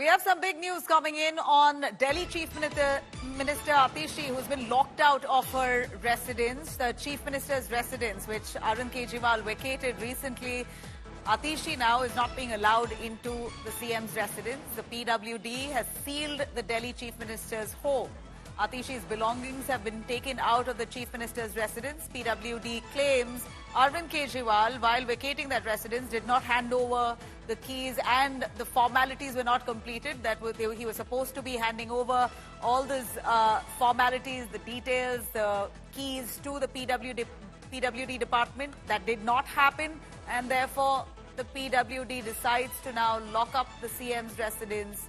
We have some big news coming in on Delhi Chief Minister Atishi, who's been locked out of her residence, the Chief Minister's residence, which Arvind Kejriwal vacated recently. Atishi now is not being allowed into the CM's residence. The PWD has sealed the Delhi Chief Minister's home. Atishi's belongings have been taken out of the Chief Minister's residence. PWD claims Arvind Kejriwal, while vacating that residence, did not hand over the keys and the formalities were not completed. He was supposed to be handing over all these formalities, the details, the keys to the PWD department. That did not happen, and therefore the PWD decides to now lock up the CM's residence.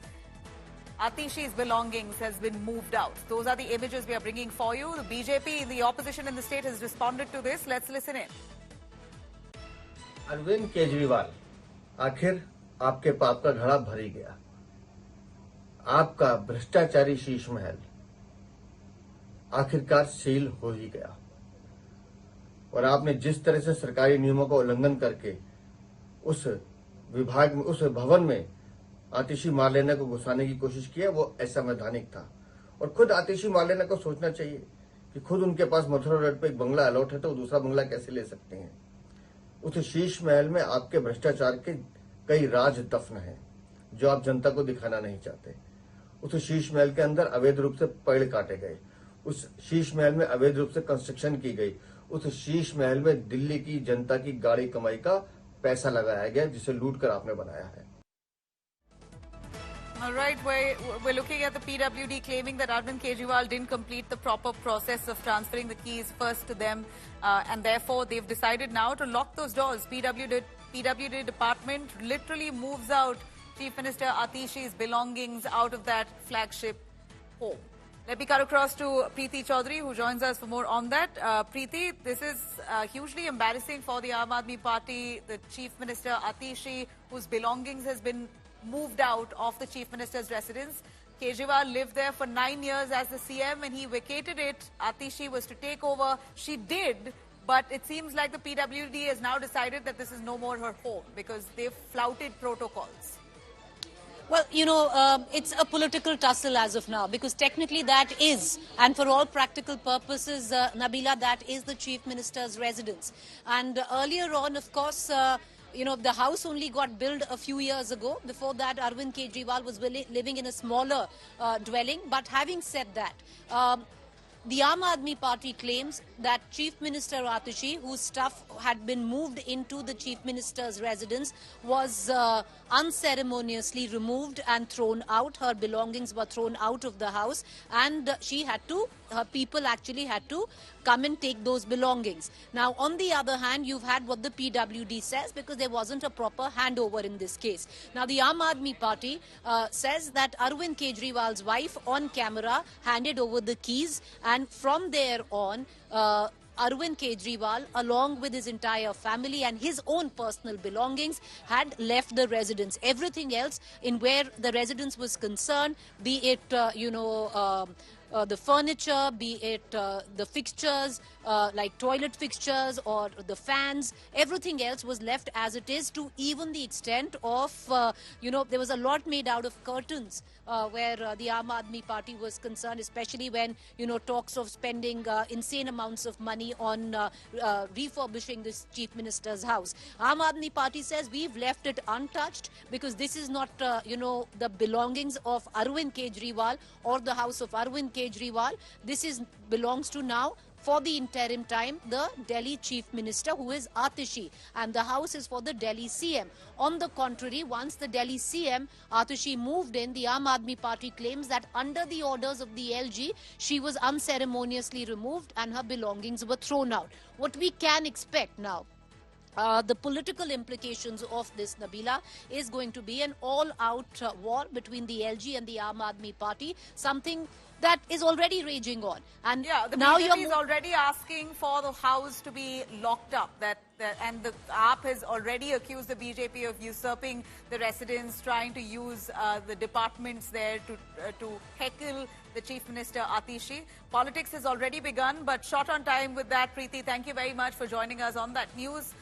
Atishi's belongings has been moved out. Those are the images we are bringing for you. The BJP, the opposition in the state, has responded to this. Let's listen in. Arvind Kejriwal, आखिर आपके पाप का घड़ा भर ही गया। आपका भ्रष्टाचारी शीश महल आखिरकार सील हो ही गया और आपने जिस तरह से सरकारी नियमों का उल्लंघन करके उस विभाग में, उस भवन में आतिशी मारलेना को घुसाने की कोशिश की है, वो असंवैधानिक था। और खुद आतिशी मारलेना को सोचना चाहिए कि खुद उनके पास मथुरा रोड पे एक बंगला अलॉट है तो दूसरा बंगला कैसे ले सकते हैं। उस शीश महल में आपके भ्रष्टाचार के कई राज दफन हैं जो आप जनता को दिखाना नहीं चाहते। उस शीश महल के अंदर अवैध रूप से पेड़ काटे गए, उस शीश महल में अवैध रूप से कंस्ट्रक्शन की गई, उस शीश महल में दिल्ली की जनता की गाड़ी कमाई का पैसा लगाया गया जिसे लूट कर आपने बनाया है। All right, we're looking at the PWD claiming that Arvind Kejriwal didn't complete the proper process of transferring the keys first to them, and therefore they've decided now to lock those doors. PWD department literally moves out Chief Minister Atishi's belongings out of that flagship home. Let me cut across to Preeti Chaudhary, who joins us for more on that. Preeti, this is hugely embarrassing for the Aam Aadmi Party, the Chief Minister Atishi, whose belongings has been moved out of the Chief Minister's residence. Kejriwal lived there for 9 years as the CM and he vacated it. Atishi was to take over. She did, but it seems like the PWD has now decided that this is no more her home because they've flouted protocols. Well, it's a political tussle as of now because technically that is, and for all practical purposes, Nabila, that is the Chief Minister's residence. And earlier on, of course, the house only got built a few years ago. Before that, Arvind Kejriwal was living in a smaller dwelling. But having said that, the Aam Aadmi Party claims that Chief Minister Atishi, whose stuff had been moved into the Chief Minister's residence, was unceremoniously removed and thrown out. Her belongings were thrown out of the house and her people actually had to come and take those belongings. Now, on the other hand, you've had what the PWD says because there wasn't a proper handover in this case. Now, the Aam Aadmi Party says that Arvind Kejriwal's wife on camera handed over the keys, and from there on, Arvind Kejriwal, along with his entire family and his own personal belongings, had left the residence. Everything else in where the residence was concerned, be it, the furniture, be it the fixtures, like toilet fixtures or the fans, everything else was left as it is, to even the extent of, there was a lot made out of curtains where the Aam Aadmi Party was concerned, especially when, talks of spending insane amounts of money on refurbishing this Chief Minister's house. Aam Aadmi Party says we've left it untouched because this is not, the belongings of Arvind Kejriwal or the house of Arvind Kejriwal. This belongs to now, for the interim time, the Delhi Chief Minister, who is Atishi, and the house is for the Delhi CM. On the contrary, once the Delhi CM, Atishi, moved in, the Aam Aadmi Party claims that under the orders of the LG, she was unceremoniously removed and her belongings were thrown out. What we can expect now, the political implications of this, Nabila, is going to be an all-out war between the LG and the Aam Aadmi Party, something that is already raging on. And yeah, the now BJP is already asking for the house to be locked up. And the AAP has already accused the BJP of usurping the residence, trying to use the departments there to heckle the Chief Minister Atishi. Politics has already begun, but short on time with that. Preeti, thank you very much for joining us on that news.